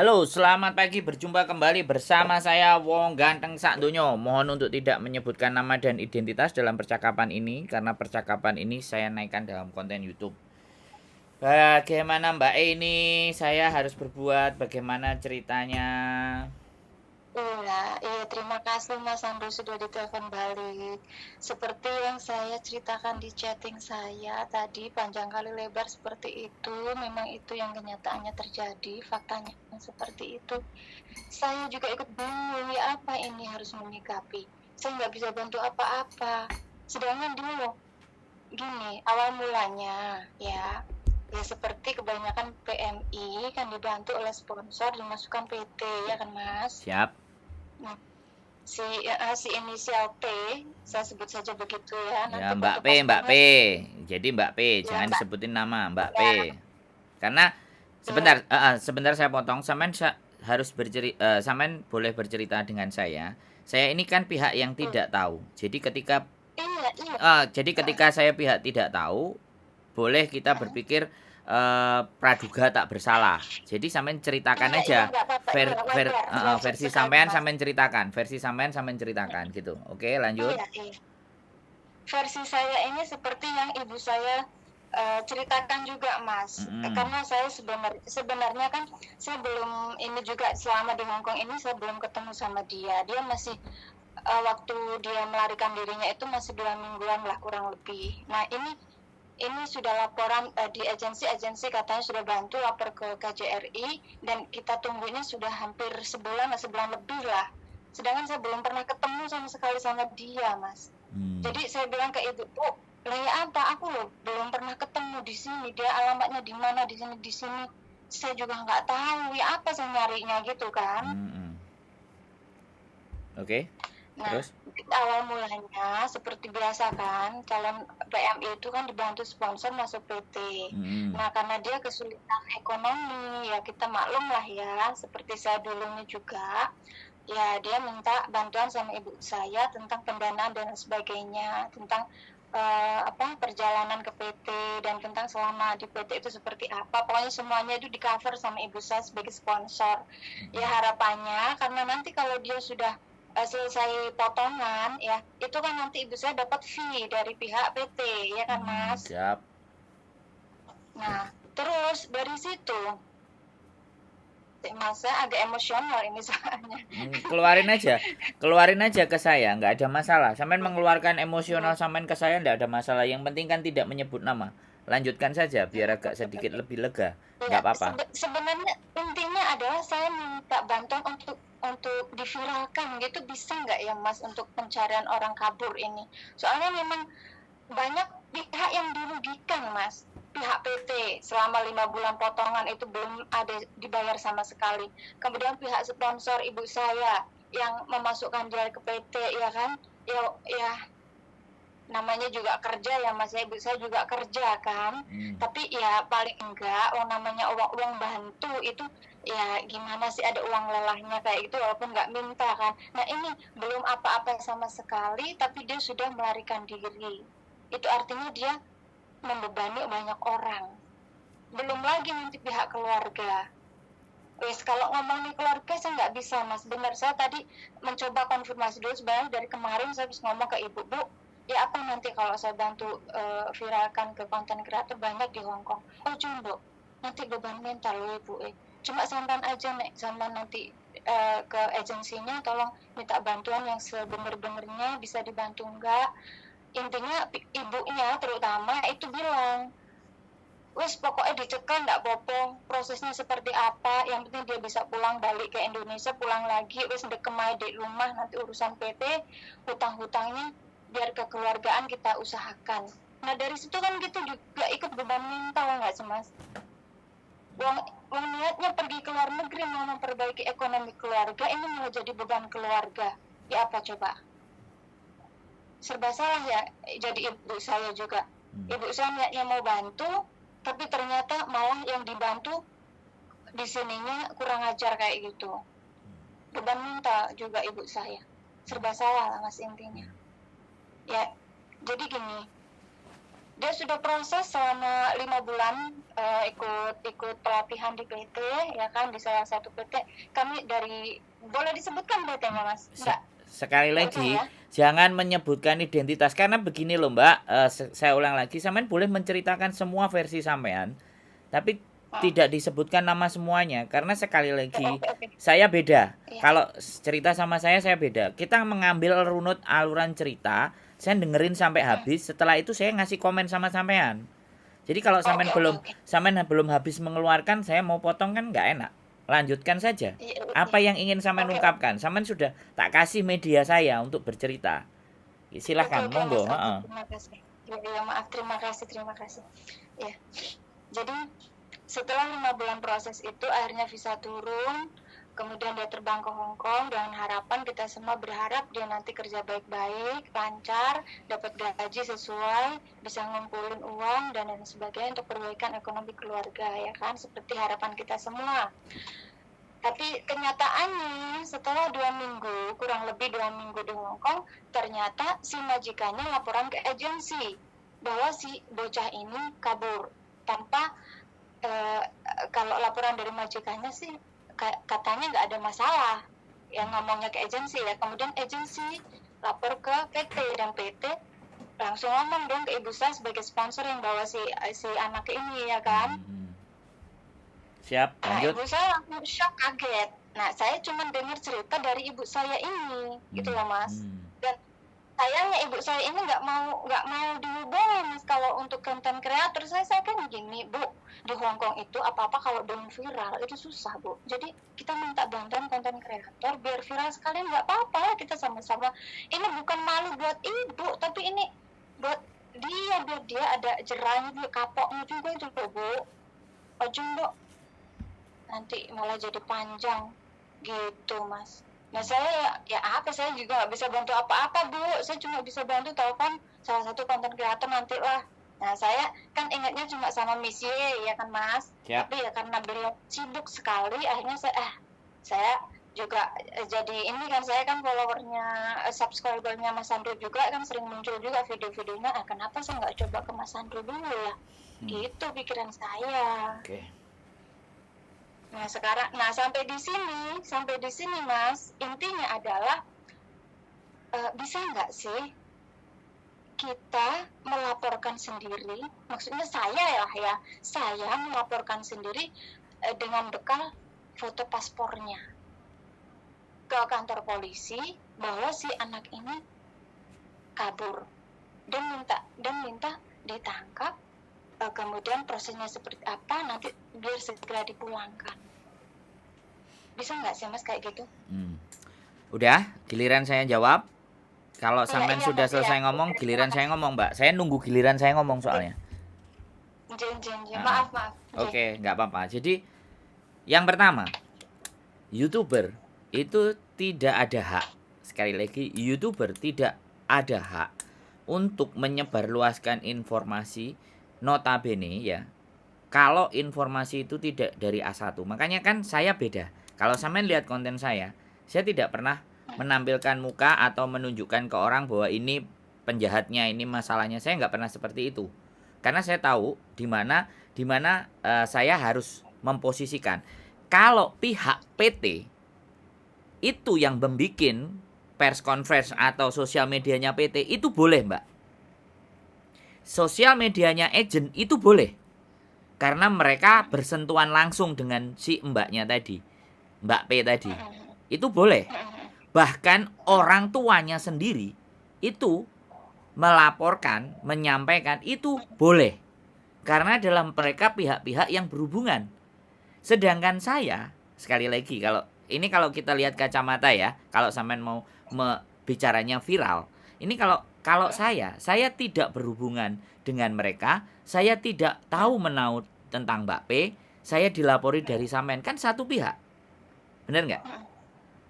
Halo, selamat pagi. Berjumpa kembali bersama saya Wong Ganteng Sak Donyo. Mohon untuk tidak menyebutkan nama dan identitas dalam percakapan ini karena percakapan ini saya naikkan dalam konten YouTube. Bagaimana Mbak E ini? Saya harus berbuat bagaimana ceritanya? Iya, iya, terima kasih Mas Andro sudah ditelepon balik. Seperti yang saya ceritakan di chatting saya tadi panjang kali lebar seperti itu, memang itu yang kenyataannya terjadi, faktanya seperti itu. Saya juga ikut bingung, ya apa ini harus menyikapi. Saya nggak bisa bantu apa-apa. Sedangkan dulu, gini, awal mulanya ya seperti kebanyakan PMI kan dibantu oleh sponsor dimasukkan PT, ya kan Mas? Siap. Nah, si inisial P, saya sebut saja begitu ya, Ya, nanti Mbak untuk P, Mbak P. paspornya Jadi Mbak P, ya jangan Mbak, disebutin nama Mbak P. ya, Karena sebentar, ya, sebentar saya potong. Harus Samen boleh bercerita dengan saya. Saya ini kan pihak yang tidak tahu. iya, iya, Jadi heeh, ketika saya pihak tidak tahu, boleh kita heeh. berpikir praduga tak bersalah. Jadi sampean ceritakan Iya, iya, aja nggak apa-apa, iya, wajar, wajar versi sekali sampean Mas. sampean ceritakan, gitu. Oke, lanjut. Iya, iya. Versi saya ini seperti yang ibu saya ceritakan juga Mas, Mm-mm. karena saya sebenarnya kan saya belum ini juga selama di Hong Kong ini saya belum ketemu sama dia. Dia masih waktu dia melarikan dirinya itu masih 2 mingguan lah kurang lebih. Nah ini sudah laporan di agensi katanya sudah bantu lapor ke KJRI dan kita tunggunya sudah hampir sebulan lebih lah. Sedangkan saya belum pernah ketemu sama sekali sama dia, Mas. Hmm. Jadi saya bilang ke ibu, Bu, lah ya apa? Aku loh belum pernah ketemu di sini. Dia alamatnya di mana? Di sini, di sini. Saya juga nggak tahu ya apa saya nyarinya gitu kan. Mm-mm. Oke. Nah, Terus? awal mulanya seperti biasa kan, calon PMI itu kan dibantu sponsor masuk PT. Mm-mm. Nah, karena dia kesulitan ekonomi, ya kita maklum lah ya, seperti saya dulunya juga, ya dia minta bantuan sama ibu saya tentang pendanaan dan sebagainya, tentang perjalanan ke PT dan tentang selama di PT itu seperti apa. Pokoknya semuanya itu di cover sama ibu saya sebagai sponsor. Ya harapannya karena nanti kalau dia sudah selesai potongan ya itu kan nanti ibu saya dapat fee dari pihak PT ya kan Mm-mm. Mas. Siap. Nah terus dari situ Mas saya agak emosional ini soalnya. Keluarin aja ke saya, nggak ada masalah. Sampean mengeluarkan emosional sampean ke saya nggak ada masalah. Yang penting kan tidak menyebut nama. Lanjutkan saja biar agak sedikit lebih lega. Ya Nggak apa-apa. sebenarnya intinya adalah saya minta bantuan untuk diviralkan gitu bisa nggak ya Mas untuk pencarian orang kabur ini soalnya memang banyak pihak yang dirugikan Mas. Pihak PT selama 5 bulan potongan itu belum ada dibayar sama sekali. Kemudian pihak sponsor ibu saya yang memasukkan dia ke PT ya kan, ya ya namanya juga kerja ya Mas, ibu saya juga kerja kan. Hmm. Tapi ya paling enggak namanya uang bantu itu ya gimana sih ada uang lelahnya kayak gitu walaupun nggak minta kan. Nah ini belum apa-apa sama sekali tapi dia sudah melarikan diri. Itu artinya dia membebani banyak orang. Belum lagi nanti pihak keluarga. Wes kalau ngomongin keluarga saya nggak bisa Mas. Benar saya tadi mencoba konfirmasi dulu sebenarnya dari kemarin saya habis ngomong ke ibu Bu, ya apa nanti kalau saya bantu viralkan ke konten kreator banyak di Hong Kong. Oh Jumbo, nanti beban mental loh ibu cuma sampean aja nek sampean nanti ke agensinya tolong minta bantuan yang sebenar-benarnya bisa dibantu enggak. Intinya ibunya terutama itu bilang wes pokoknya dicekal nggak popong prosesnya seperti apa yang penting dia bisa pulang balik ke Indonesia pulang lagi wes dekem di rumah nanti urusan PT hutang-hutangnya biar kekeluargaan kita usahakan. Nah dari situ kan kita juga ikut beban mental nggak sih Mas. Uang, uang niatnya pergi ke luar negeri mau memperbaiki ekonomi keluarga ini malah jadi beban keluarga. Ya apa coba, serba salah ya jadi ibu saya juga. Hmm. Ibu saya niatnya mau bantu tapi ternyata malah yang dibantu di sininya kurang ajar kayak gitu. Beban mental juga ibu saya. Serba salah lah Mas intinya. Ya, jadi gini, dia sudah proses selama 5 bulan, ikut pelatihan di PT, ya kan, di salah satu PT. Kami dari, boleh disebutkan PT-nya Mas? Enggak? Sekali Nggak usah lagi, ya? jangan menyebutkan identitas karena begini loh Mbak, saya ulang lagi, sampean boleh menceritakan semua versi sampean, tapi tidak disebutkan nama semuanya karena sekali lagi Oke. saya beda. Iya. Kalau cerita sama saya beda. Kita mengambil runut aluran cerita, saya dengerin sampai habis, setelah itu saya ngasih komen sama sampean. Jadi kalau sampean Oke. belum habis mengeluarkan, saya mau potong kan nggak enak. Lanjutkan saja. Iya. Apa yang ingin sampean Oke. ungkapkan? Sampean sudah tak kasih media saya untuk bercerita. Silahkan, Oke, Mas. monggo. Oke, terima kasih. Ya, maaf, terima kasih. Ya. Jadi setelah 5 bulan proses itu akhirnya visa turun, kemudian dia terbang ke Hong Kong dengan harapan, kita semua berharap dia nanti kerja baik-baik, lancar, dapat gaji sesuai, bisa ngumpulin uang dan lain sebagainya untuk perbaikan ekonomi keluarga, ya kan, seperti harapan kita semua. Tapi kenyataannya setelah 2 minggu, kurang lebih 2 minggu di Hong Kong, ternyata si majikannya laporan ke agensi bahwa si bocah ini kabur tanpa, kalau laporan dari majikannya sih katanya nggak ada masalah, yang ngomongnya ke agensi ya. Kemudian agensi lapor ke PT dan PT langsung ngomong dong ke ibu saya sebagai sponsor yang bawa si anak ini, ya kan. Siap, Nah, lanjut. ibu saya langsung shock, kaget. Nah, saya cuma dengar cerita dari ibu saya ini, gitu loh Mas. Dan sayangnya ibu saya ini nggak mau dihubungi Mas. Kalau untuk konten kreator saya kan gini Bu, di Hong Kong itu apa-apa kalau belum viral itu susah Bu. Jadi kita minta bantuan konten kreator biar viral sekalian, nggak apa-apa, kita sama-sama. Ini bukan malu buat ibu, tapi ini buat dia, biar dia ada jerahnya juga, kapoknya juga itu loh Bu. Ojo Bu, nanti malah jadi panjang gitu Mas. Nah saya ya apa, saya juga nggak bisa bantu apa-apa Bu, saya cuma bisa bantu telepon salah satu konten kreator nanti lah. Nah saya kan ingatnya cuma sama Miss Y, ya kan Mas. Siap. Tapi ya karena beliau sibuk sekali, akhirnya saya juga jadi ini kan, saya kan followernya, subscribernya Mas Sandro juga kan, sering muncul juga video-videonya. Kenapa saya nggak coba ke Mas Sandro dulu ya? Gitu pikiran saya. Oke. Nah sekarang, sampai di sini Mas, intinya adalah bisa nggak sih kita melaporkan sendiri, maksudnya saya melaporkan sendiri dengan bekal foto paspornya ke kantor polisi bahwa si anak ini kabur dan minta ditangkap, kemudian prosesnya seperti apa nanti biar segera dipulangkan. Bisa nggak sih Mas kayak gitu? Udah, giliran saya jawab. Kalau sampean Iya, sudah Mas, selesai ngomong, giliran saya ngomong Mbak. Saya nunggu giliran saya ngomong soalnya. Maaf. Oke, nggak apa-apa. Jadi yang pertama, YouTuber itu tidak ada hak. Sekali lagi, YouTuber tidak ada hak untuk menyebarluaskan informasi, notabene ya, kalau informasi itu tidak dari A1. Makanya kan saya beda. Kalau sampean lihat konten saya tidak pernah menampilkan muka atau menunjukkan ke orang bahwa ini penjahatnya, ini masalahnya. Saya nggak pernah seperti itu. Karena saya tahu di mana saya harus memposisikan. Kalau pihak PT itu yang membuat pers conference atau sosial medianya PT itu boleh Mbak. Sosial medianya agent itu boleh. Karena mereka bersentuhan langsung dengan si mbaknya tadi, Mbak P tadi. Itu boleh. Bahkan orang tuanya sendiri itu melaporkan, menyampaikan itu boleh. Karena dalam mereka pihak-pihak yang berhubungan. Sedangkan saya, sekali lagi, kalau kita lihat kacamata ya, kalau sampean mau bicaranya viral, ini kalau saya tidak berhubungan dengan mereka, saya tidak tahu menahu tentang Mbak P, saya dilapori dari sampean, kan satu pihak. Benar nggak?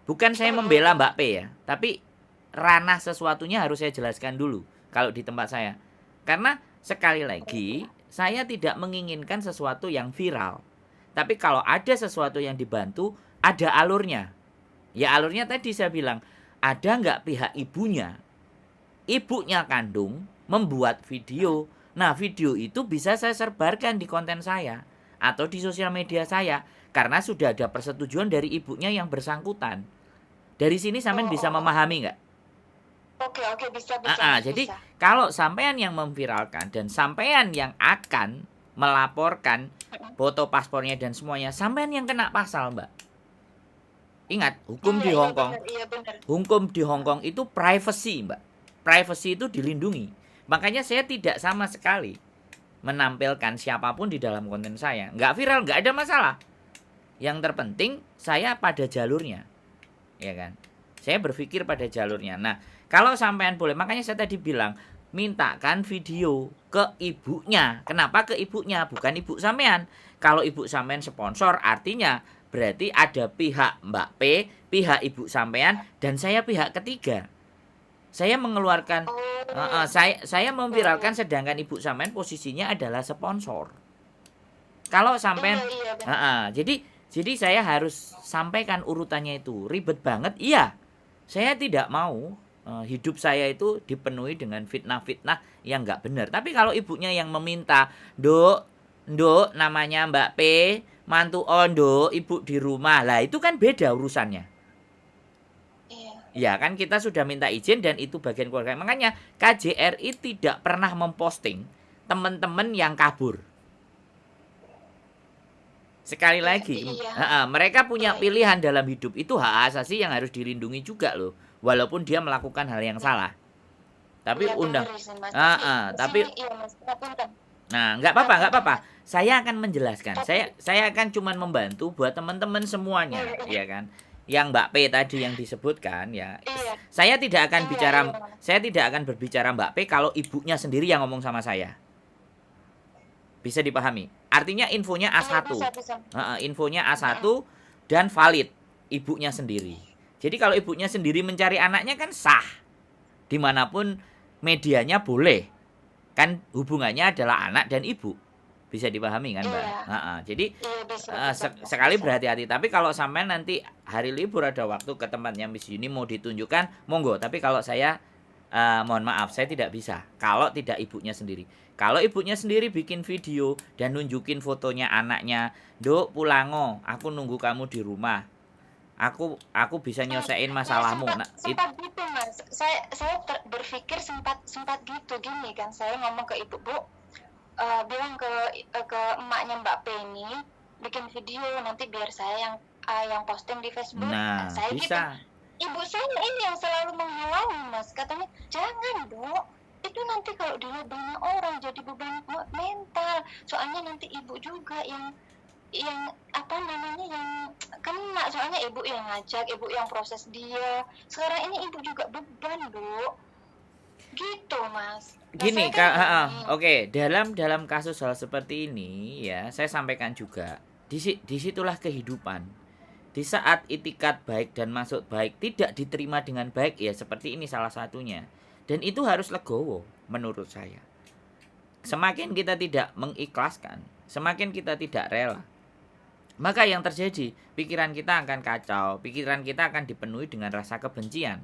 Bukan saya membela Mbak P ya, tapi ranah sesuatunya harus saya jelaskan dulu kalau di tempat saya. Karena sekali lagi, saya tidak menginginkan sesuatu yang viral. Tapi kalau ada sesuatu yang dibantu, ada alurnya. Ya alurnya tadi saya bilang, ada nggak pihak ibunya kandung membuat video Nah, video itu bisa saya sebarkan di konten saya atau di sosial media saya karena sudah ada persetujuan dari ibunya yang bersangkutan. Dari sini sampean bisa memahami nggak? Oke, bisa Mas, Jadi bisa. kalau sampean yang memviralkan dan sampean yang akan melaporkan foto paspornya dan semuanya, sampean yang kena pasal, Mbak. Ingat, Iya benar. hukum di Hong Kong itu privacy, Mbak. Privacy itu dilindungi. Makanya saya tidak sama sekali menampilkan siapapun di dalam konten saya. Nggak viral, nggak ada masalah. Yang terpenting saya pada jalurnya, ya kan? Saya berpikir pada jalurnya. Nah, kalau sampean boleh, makanya saya tadi bilang mintakan video ke ibunya. Kenapa ke ibunya, bukan ibu sampean? Kalau ibu sampean sponsor, artinya berarti ada pihak Mbak P, pihak ibu sampean, dan saya pihak ketiga. Saya mengeluarkan, saya memviralkan, sedangkan ibu sampean posisinya adalah sponsor. Kalau sampean, Iya benar. jadi saya harus sampaikan urutannya itu. Ribet banget, iya. Saya tidak mau hidup saya itu dipenuhi dengan fitnah-fitnah yang nggak benar. Tapi kalau ibunya yang meminta, Nduk, namanya Mbak P, mantu Nduk, ibu di rumah. Lah itu kan beda urusannya. Iya. Ya kan kita sudah minta izin dan itu bagian keluarga. Makanya KJRI tidak pernah memposting teman-teman yang kabur. Sekali lagi, Iya. mereka punya Iya. pilihan dalam hidup, itu hak asasi yang harus dilindungi juga loh. Walaupun dia melakukan hal yang salah. Tapi Iya benar sih Mas. tapi Iya Mas, punten. nah, nggak apa-apa, nggak Punten apa-apa. Mas. Saya akan menjelaskan. Tapi Saya akan cuman membantu buat teman-teman semuanya, ya kan? Yang Mbak P tadi yang disebutkan ya. Iya. Saya tidak akan bicara Iya. saya tidak akan berbicara Mbak P kalau ibunya sendiri yang ngomong sama saya. Bisa dipahami. Artinya infonya Iya A1. bisa. Infonya A1 dan valid ibunya sendiri. Jadi kalau ibunya sendiri mencari anaknya kan sah. Dimanapun medianya boleh. Kan hubungannya adalah anak dan ibu. Bisa dipahami kan, Mbak? Iya. Jadi Iya bisa. sekali berhati-hati. Tapi kalau sampai nanti hari libur ada waktu ke tempatnya Miss Yuni mau ditunjukkan, monggo. Tapi kalau saya mohon maaf, saya tidak bisa. Kalau tidak ibunya sendiri. Kalau ibunya sendiri bikin video dan nunjukin fotonya anaknya, Duk pulango, aku nunggu kamu di rumah. Aku bisa nyelesain masalahmu. Nah, sempat gitu Mas. Saya berpikir sempat gitu gini kan. Saya ngomong ke ibu, Bu, bilang ke emaknya Mbak P ini bikin video nanti biar saya yang posting di Facebook. Nah, Saya bisa. gitu. Ibu saya ini yang selalu menghalangi Mas. Katanya jangan Dok, itu nanti kalau dilihat banyak orang jadi beban mental. Soalnya nanti ibu juga yang apa namanya yang kena, soalnya ibu yang ngajak, ibu yang proses dia. Sekarang ini ibu juga beban Dok. Gitu Mas. Gini, oke, dalam kasus hal seperti ini ya, saya sampaikan juga. Disitulah kehidupan. Di saat itikat baik dan maksud baik tidak diterima dengan baik, ya seperti ini salah satunya. Dan itu harus legowo menurut saya. Semakin kita tidak mengikhlaskan, semakin kita tidak rela, maka yang terjadi, pikiran kita akan kacau, pikiran kita akan dipenuhi dengan rasa kebencian.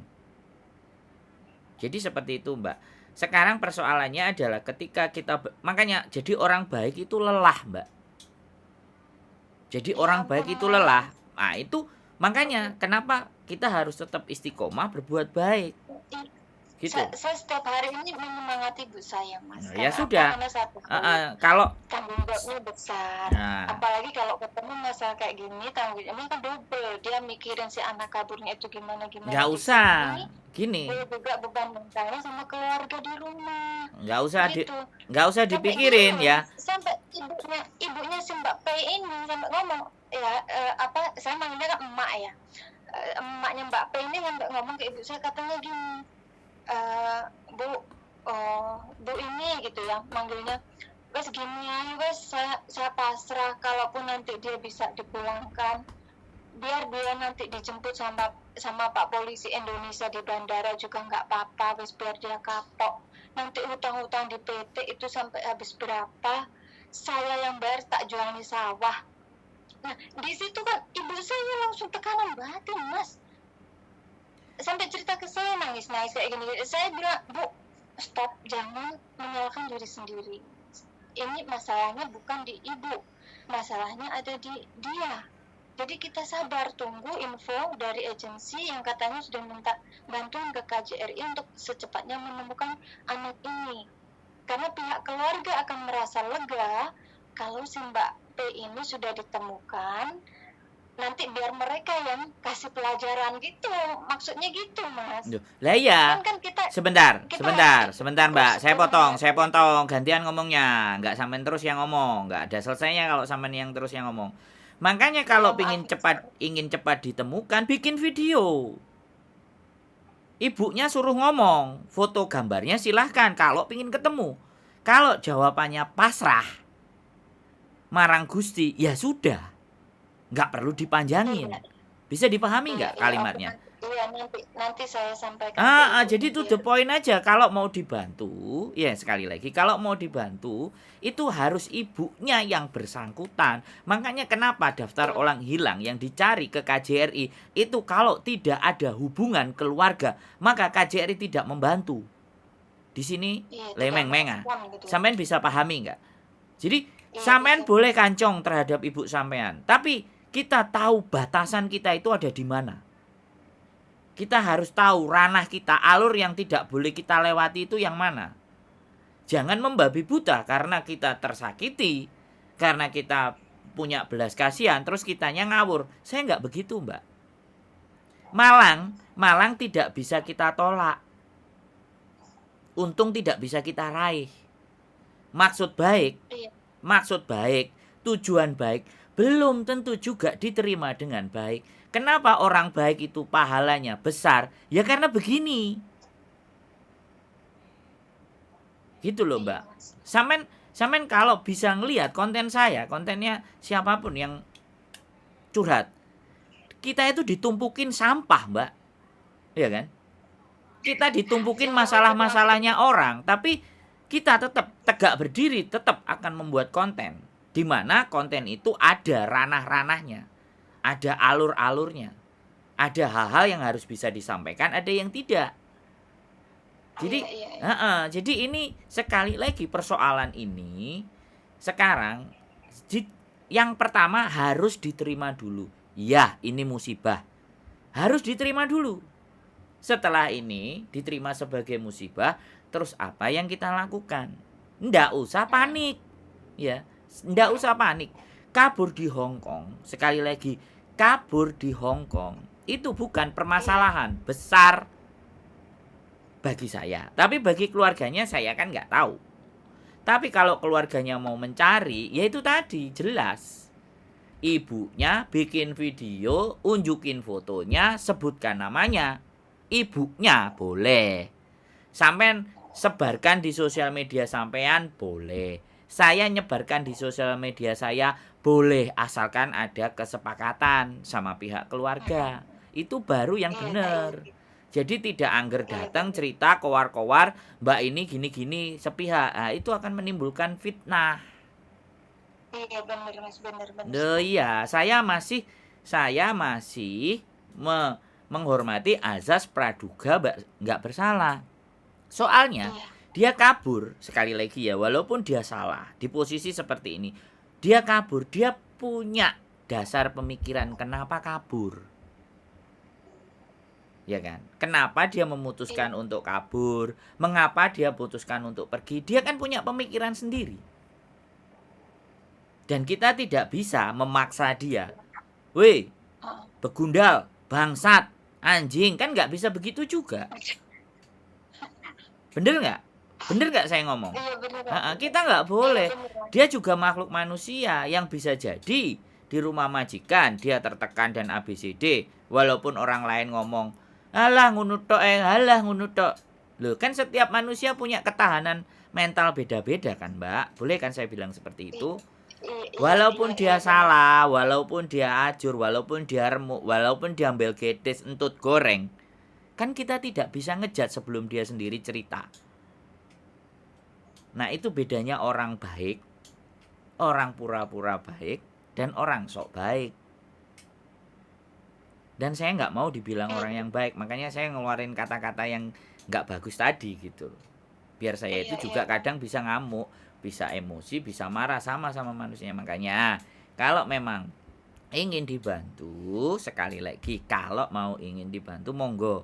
Jadi seperti itu, Mbak. Sekarang persoalannya adalah ketika kita, makanya jadi orang baik itu lelah, Mbak. Jadi orang baik itu lelah. Nah itu makanya kenapa kita harus tetap istiqomah berbuat baik. Gitu. Saya setiap hari ini menyemangati ibu saya Mas. Ya sudah. Kalau tanggung jawabnya besar. Apalagi kalau ketemu masalah kayak gini, tanggung jawabnya kan double. Dia mikirin si anak kaburnya itu gimana. Nggak usah. Gini. Dia juga beban mentalnya sama keluarga di rumah. Nggak usah dipikirin ya. Sampai ibunya si Mbak P ini sampai ngomong ya saya manggilnya kan emak ya. Emaknya Mbak P ini sampai ngomong ke ibu saya, katanya gini, Bu ini gitu ya manggilnya, wes gini aja wes, saya pasrah, kalaupun nanti dia bisa dipulangkan, biar dia nanti dijemput sama Pak Polisi Indonesia di bandara juga nggak apa-apa, wes biar dia kapok. Nanti hutang-hutang di PT itu sampai habis berapa, saya yang bayar, tak jual di sawah. Nah di situ kan ibu saya langsung tekanan batin Mas, sampai cerita ke saya nangis kayak gini. Saya bilang, Bu, stop, jangan menyalahkan diri sendiri. Ini masalahnya bukan di ibu, masalahnya ada di dia. Jadi kita sabar, tunggu info dari agensi yang katanya sudah minta bantuan ke KJRI untuk secepatnya menemukan anak ini. Karena pihak keluarga akan merasa lega kalau si Mbak P ini sudah ditemukan, nanti biar mereka yang kasih pelajaran gitu, maksudnya gitu, Mas. Duh, lah iya. Kan kita Sebentar, kita sebentar Mbak. Saya bersyukur potong, gantian ngomongnya. Nggak sampean terus yang ngomong, nggak ada selesainya kalau sampean yang terus yang ngomong. Makanya kalau maaf, ingin cepat ditemukan, bikin video. Ibunya suruh ngomong, foto gambarnya silahkan kalau pingin ketemu. Kalau jawabannya pasrah, marang Gusti, ya sudah. Nggak perlu dipanjangin. iya, Bisa dipahami iya, nggak iya, kalimatnya? nanti saya sampaikan ke ibu Jadi to biar the point aja. Kalau mau dibantu, ya sekali lagi, kalau mau dibantu, itu harus ibunya yang bersangkutan. Makanya kenapa daftar orang hilang yang dicari ke KJRI, itu kalau tidak ada hubungan keluarga, maka KJRI tidak membantu. Di sini iya, tidak lemeng-mengah. merespon gitu. Sampean bisa pahami nggak? Jadi, Iya, sampean bisa. boleh kancong terhadap ibu sampean. Tapi, kita tahu batasan kita itu ada di mana. Kita harus tahu ranah kita, alur yang tidak boleh kita lewati itu yang mana. Jangan membabi buta karena kita tersakiti, karena kita punya belas kasihan, terus kitanya ngawur. Saya nggak begitu, Mbak. Malang tidak bisa kita tolak. Untung tidak bisa kita raih. Maksud Iya, baik, tujuan baik, belum tentu juga diterima dengan baik. Kenapa orang baik itu pahalanya besar? Ya karena begini. Gitu loh, iya, Mbak. Mas. Sampean kalau bisa ngelihat konten saya, kontennya siapapun yang curhat, kita itu ditumpukin sampah, Mbak. Iya kan? Kita ditumpukin Saya benar, masalah-masalahnya orang, tapi kita tetap tegak berdiri, tetap akan membuat konten. Di mana konten itu ada ranah-ranahnya, ada alur-alurnya, ada hal-hal yang harus bisa disampaikan, ada yang tidak. Jadi, iya, iya. jadi ini sekali lagi persoalan ini sekarang yang pertama harus diterima dulu. Ya, ini musibah. Harus diterima dulu. Setelah ini diterima sebagai musibah, terus apa yang kita lakukan? Ndak usah panik. Ya, ndak usah panik. Kabur di Hong Kong, sekali lagi, kabur di Hong Kong itu bukan permasalahan besar bagi saya. Tapi bagi keluarganya saya kan nggak tahu. Tapi kalau keluarganya mau mencari, ya itu tadi jelas. Ibunya bikin video, unjukin fotonya, sebutkan namanya. Ibunya boleh. Sampean sebarkan di sosial media sampean boleh. Saya nyebarkan di sosial media saya boleh, asalkan ada kesepakatan sama pihak keluarga. Itu baru yang Iya, benar. iya, Jadi tidak angger iya, datang cerita kowar-kowar, Mbak ini gini-gini sepihak. Nah, itu akan menimbulkan fitnah. iya, benar, Mas, benar, Duh, sekali. iya, saya masih menghormati azas praduga nggak bersalah. Soalnya Iya, dia kabur sekali lagi ya, walaupun dia salah di posisi seperti ini, dia kabur, dia punya dasar pemikiran kenapa kabur, ya kan? Kenapa dia memutuskan iya, untuk kabur? Mengapa dia putuskan untuk pergi? Dia kan punya pemikiran sendiri. Dan kita tidak bisa memaksa dia. Weh, heeh. begundal, bangsat, anjing, kan nggak bisa begitu juga. Bener nggak? Bener nggak saya ngomong? Iya, benar, Kita nggak iya, boleh. benar. Dia juga makhluk manusia yang bisa jadi di rumah majikan dia tertekan dan ABCD. Walaupun orang lain ngomong, alah ngunut tok, alah ngunut tok. Loh, kan setiap manusia punya ketahanan mental beda-beda kan, Mbak? Boleh kan saya bilang seperti Iya, itu? iya, iya, iya, Walaupun dia iya, benar. salah, walaupun dia ajur, walaupun dia remuk, walaupun dia ambil gedes, entut goreng, kan kita tidak bisa ngejat sebelum dia sendiri cerita. Nah, itu bedanya orang baik, orang pura-pura baik, dan orang sok baik. Dan saya nggak mau dibilang orang Iya, yang baik, makanya saya ngeluarin kata-kata yang nggak bagus tadi gitu. Biar saya Iya, itu iya, juga kadang bisa ngamuk, bisa emosi, bisa marah sama manusia. Makanya kalau memang ingin dibantu, sekali lagi kalau mau ingin dibantu monggo.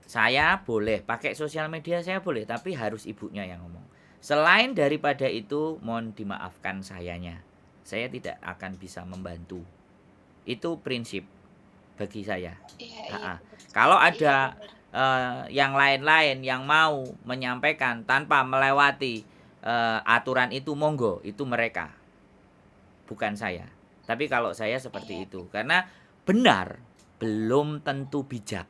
Saya boleh pakai sosial media, saya boleh, tapi harus ibunya yang ngomong. Selain daripada itu, mohon dimaafkan sayanya. Saya tidak akan bisa membantu. Itu prinsip bagi saya. iya, iya, Ha-ha. benar Kalau sekali. Iya, ada benar. yang lain-lain yang mau menyampaikan tanpa melewati aturan itu, monggo, itu mereka, bukan saya. Tapi kalau saya seperti Iya, itu, karena benar belum tentu bijak.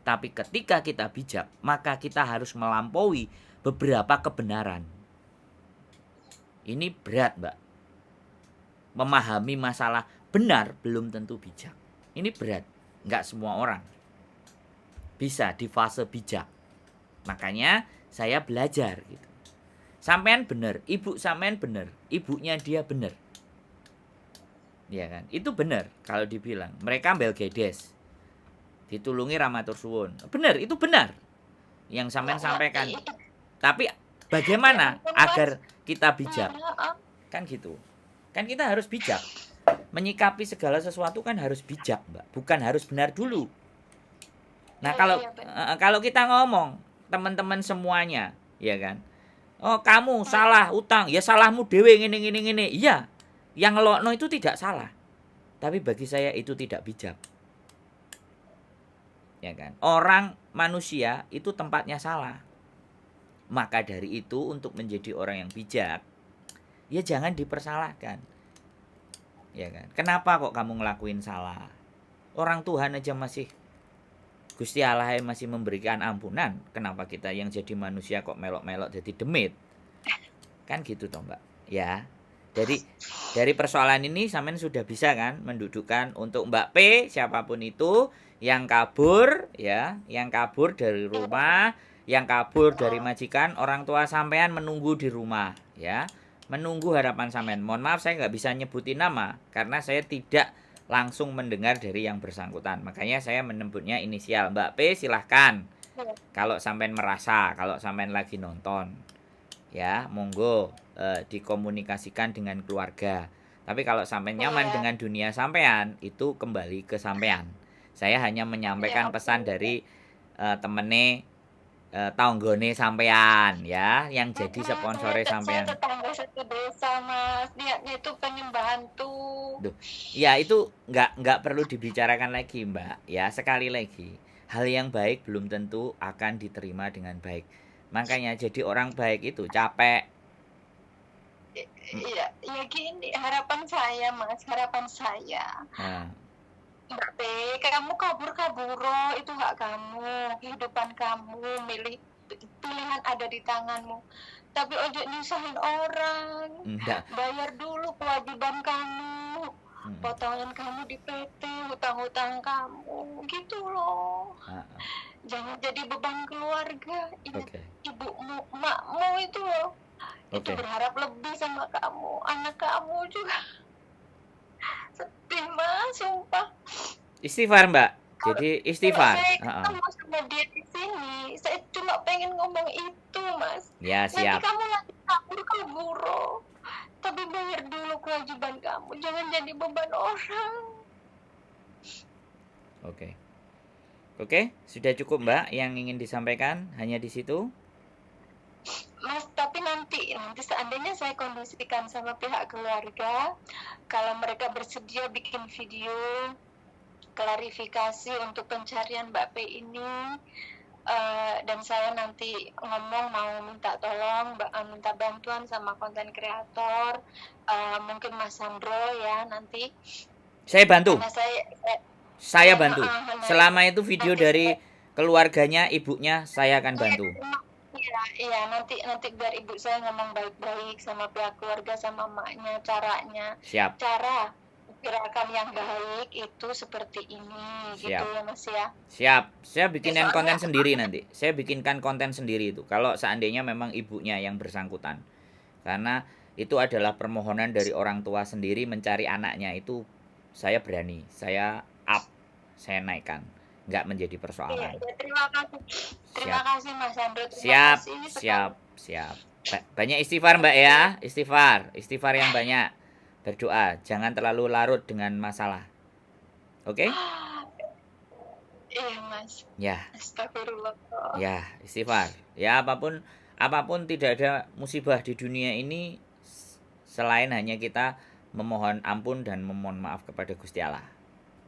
Tapi ketika kita bijak, maka kita harus melampaui beberapa kebenaran. Ini berat, Mbak. Memahami masalah benar belum tentu bijak. Ini berat. Nggak semua orang bisa di fase bijak. Makanya saya belajar gitu. Sampean bener, ibu sampean bener, ibunya dia bener. Ya kan? Itu bener kalau dibilang. Mereka ambil gedes. Ditulungi ramatur suwun. Bener, itu benar. Yang sampean nggak sampaikan. Tapi bagaimana ampun Mas. agar kita bijak? Iya, ah. Kan gitu. Kan kita harus bijak. Menyikapi segala sesuatu kan harus bijak, Mbak. Bukan harus benar dulu. Nah, Iya, kalau iya, benar. kalau kita ngomong teman-teman semuanya, ya kan? Oh, kamu salah utang. Ya salahmu dewe ngene. Iya. Yang ngelokno itu tidak salah. Tapi bagi saya itu tidak bijak. Ya kan? Orang manusia itu tempatnya salah. Maka dari itu untuk menjadi orang yang bijak, ya jangan dipersalahkan. Ya kan? Kenapa kok kamu ngelakuin salah? Orang Tuhan aja masih Gusti Allah masih memberikan ampunan. Kenapa kita yang jadi manusia kok melok-melok jadi demit? Kan gitu toh, Mbak. Ya. Dari persoalan ini sampean sudah bisa kan mendudukkan untuk Mbak P, siapapun itu yang kabur ya, yang kabur dari rumah, yang kabur dari majikan, orang tua sampean menunggu di rumah ya. Menunggu harapan sampean. Mohon maaf saya nggak bisa nyebutin nama karena saya tidak langsung mendengar dari yang bersangkutan. Makanya saya menyebutnya inisial. Mbak P silahkan. Iya, Kalau sampean merasa, kalau sampean lagi nonton, ya monggo dikomunikasikan dengan keluarga. Tapi kalau sampean nyaman iya, dengan dunia sampean, itu kembali ke sampean. Saya hanya iya, menyampaikan oke. pesan dari temene tanggone sampean ya, yang jadi sponsore Saya sampean. tetangga satu desa, Mas. Niatnya itu pengen bantu. Duh, ya itu nggak perlu dibicarakan lagi, Mbak. Ya sekali lagi, hal yang baik belum tentu akan diterima dengan baik. Makanya jadi orang baik itu capek. Iya, ya gini, harapan saya, Mas, harapan saya. Nah, Mbak P, kamu kabur-kaburo, itu hak kamu, kehidupan kamu, pilihan ada di tanganmu. Tapi ojo nyusahin orang, enggak. bayar dulu kewajiban kamu, Hmm, potongan kamu di PT, hutang-hutang kamu, gitu loh. ah, Jangan jadi beban keluarga. oke, Ibumu, emakmu itu loh, itu oke. berharap lebih sama kamu, anak kamu juga. Sedih Mas, sumpah. Istighfar, Mbak. Kalau Jadi kalau istighfar. saya Ah, ah. ketemu sama dia di sini, saya cuma pengen ngomong itu, Mas. Ya Nanti siap. kamu lagi kabur-kaburo, tapi bayar dulu kewajiban kamu. Jangan jadi beban orang. Oke. Oke, sudah cukup, Mbak, yang ingin disampaikan hanya di situ. Mas, tapi nanti seandainya saya kondisikan sama pihak keluarga, kalau mereka bersedia bikin video klarifikasi untuk pencarian Mbak P ini, dan saya nanti ngomong mau minta tolong, minta bantuan sama konten kreator, mungkin Mas Sandro ya nanti, Saya bantu. karena Saya ya, bantu. Selama itu video nanti dari keluarganya, ibunya, saya akan bantu. iya, iya, nanti biar ibu saya ngomong baik-baik sama pihak keluarga, sama emaknya, Siap. cara gerakan yang baik itu seperti ini, gitu Siap. ya Mas ya. Siap. Saya bikinkan konten Soalnya sendiri nanti. Saya bikinkan konten sendiri itu. Kalau seandainya memang ibunya yang bersangkutan. Karena itu adalah permohonan dari orang tua sendiri mencari anaknya itu saya berani. Saya up. Saya naikkan. nggak menjadi Iya, persoalan. iya, terima kasih. Terima Siap, kasih Mas Andro, terima siap, kasih sekali. siap, siap. Banyak istighfar Mbak ya, istighfar yang banyak. Berdoa, jangan terlalu larut dengan masalah. Oke? Iya Mas, Ya, astagfirullah. ya, istighfar. Ya, apapun tidak ada musibah di dunia ini selain hanya kita memohon ampun dan memohon maaf kepada Gusti Allah.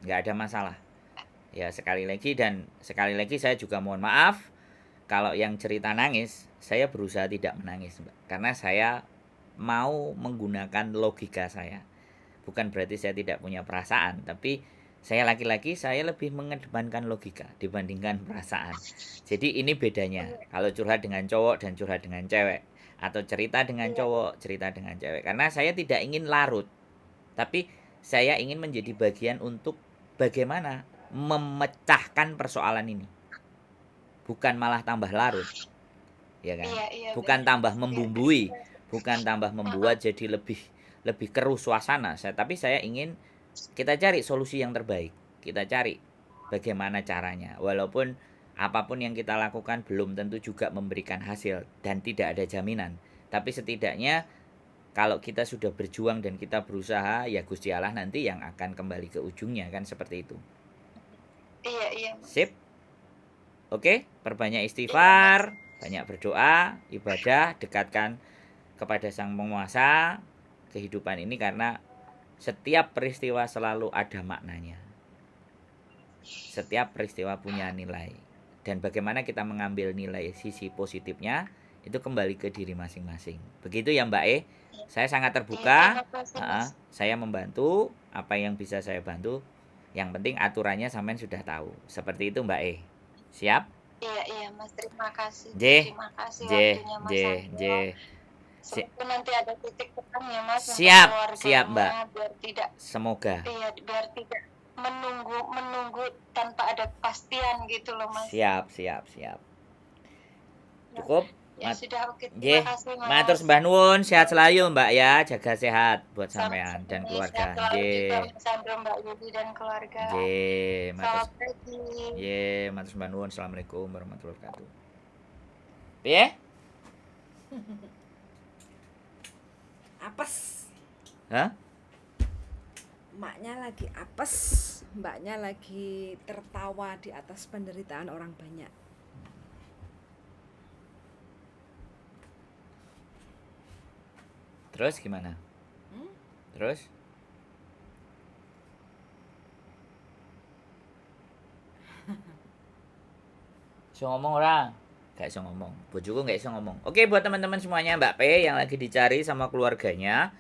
Nggak ada masalah. Ya, sekali lagi saya juga mohon maaf kalau yang cerita nangis, saya berusaha tidak menangis, Mbak. Karena saya mau menggunakan logika saya. Bukan berarti saya tidak punya perasaan, tapi saya laki-laki, saya lebih mengedepankan logika dibandingkan perasaan. Jadi ini bedanya. Kalau curhat dengan cowok dan curhat dengan cewek, atau cerita dengan Iya, cowok, cerita dengan cewek. Karena saya tidak ingin larut, tapi saya ingin menjadi bagian untuk bagaimana memecahkan persoalan ini. Bukan malah tambah larut, ya kan? iya, iya, Bukan benar tambah Mas. Iya, membumbui, bukan tambah Heeh. membuat jadi lebih keruh suasana. Tapi saya ingin kita cari solusi yang terbaik. Kita cari bagaimana caranya. Walaupun apapun yang kita lakukan belum tentu juga memberikan hasil dan tidak ada jaminan. Tapi setidaknya kalau kita sudah berjuang dan kita berusaha, ya Gusti Allah nanti yang akan kembali ke ujungnya, kan seperti itu. Iya, iya Mas. Sip. Oke, perbanyak Iya Mas. istighfar, banyak berdoa, ibadah, dekatkan kepada Sang Penguasa kehidupan ini karena setiap peristiwa selalu ada maknanya. Setiap peristiwa punya nilai. Dan bagaimana kita mengambil nilai sisi positifnya itu kembali ke diri masing-masing. Begitu ya Mbak E. Saya sangat Iya, terima terbuka. kasih Mas. Saya membantu apa yang bisa saya bantu. Yang penting aturannya sampean sudah tahu. Seperti itu Mbak E. Siap? Iya, iya Mas, terima kasih. J, Terima kasih J, waktunya J, Mas J. Andro. Si- Semoga nanti ada titik terang ya Mas untuk siap, siap Mbak. keluarganya biar tidak, Semoga. iya, biar tidak menunggu menunggu tanpa ada kepastian gitu loh Mas. Siap, siap, siap. Ya, Cukup? ya sudah, oke, terima Nggih, kasih matur Mas. sembah nuwun, sehat selalu Mbak ya, jaga sehat buat sampean dan Sama-sama, keluarga. sehat selalu juga Nggih. Mas Andro, Mbak Yudi dan keluarga. Nggih, matur. Selamat pagi. Nggih, matur sembah nuwun. Assalamualaikum warahmatullahi wabarakatuh. Piye? Apes. Hah? Maknya lagi apes, mbaknya lagi tertawa di atas penderitaan orang banyak. Terus gimana? Terus? Iso ngomong orang? Gak iso ngomong. Bojoku gak iso ngomong. Oke, buat teman-teman semuanya, Mbak P yang lagi dicari sama keluarganya,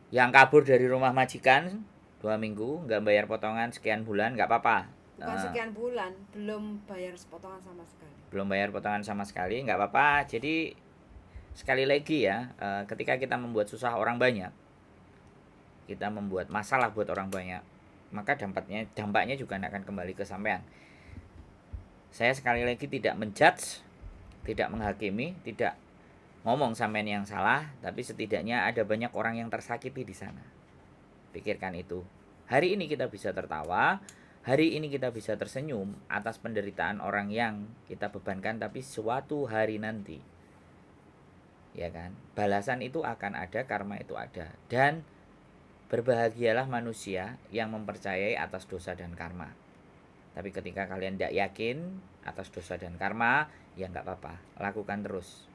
yang kabur dari rumah majikan 2 minggu, nggak bayar potongan sekian bulan, nggak apa-apa. Bukan sekian bulan, belum bayar sepotongan sama sekali. Belum bayar potongan sama sekali, nggak apa-apa. Jadi sekali lagi ya, ketika kita membuat susah orang banyak, kita membuat masalah buat orang banyak, maka dampaknya juga akan kembali ke sampean. Saya sekali lagi tidak menjudge, tidak menghakimi, tidak ngomong sampean yang salah, tapi setidaknya ada banyak orang yang tersakiti di sana. Pikirkan itu. Hari ini kita bisa tertawa, hari ini kita bisa tersenyum atas penderitaan orang yang kita bebankan, tapi suatu hari nanti, ya kan, balasan itu akan ada, karma itu ada. Dan berbahagialah manusia yang mempercayai atas dosa dan karma. Tapi ketika kalian tidak yakin atas dosa dan karma, ya nggak apa-apa, lakukan terus.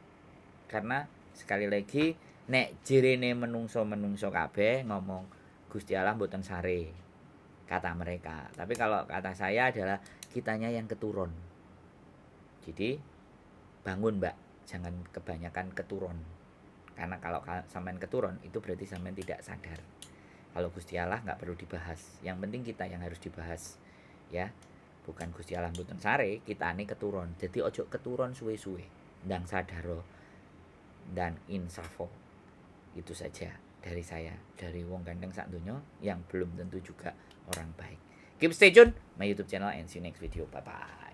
Karena sekali lagi, nek jirene menungso kabeh ngomong Gusti Allah mboten sare, kata mereka. Tapi kalau kata saya adalah kitanya yang keturun. Jadi bangun Mbak, jangan kebanyakan keturun. Karena kalau sampean keturun itu berarti sampean tidak sadar. Kalau Gusti Allah nggak perlu dibahas, yang penting kita yang harus dibahas, ya. Bukan Gusti Allah mboten sare, kita ini keturun. Jadi ojo keturun suwe-suwe, ndang sadaro dan insafo. Itu saja dari saya, dari wong ganteng sak donya yang belum tentu juga orang baik. Keep stay tune my YouTube channel and see you next video. Bye bye.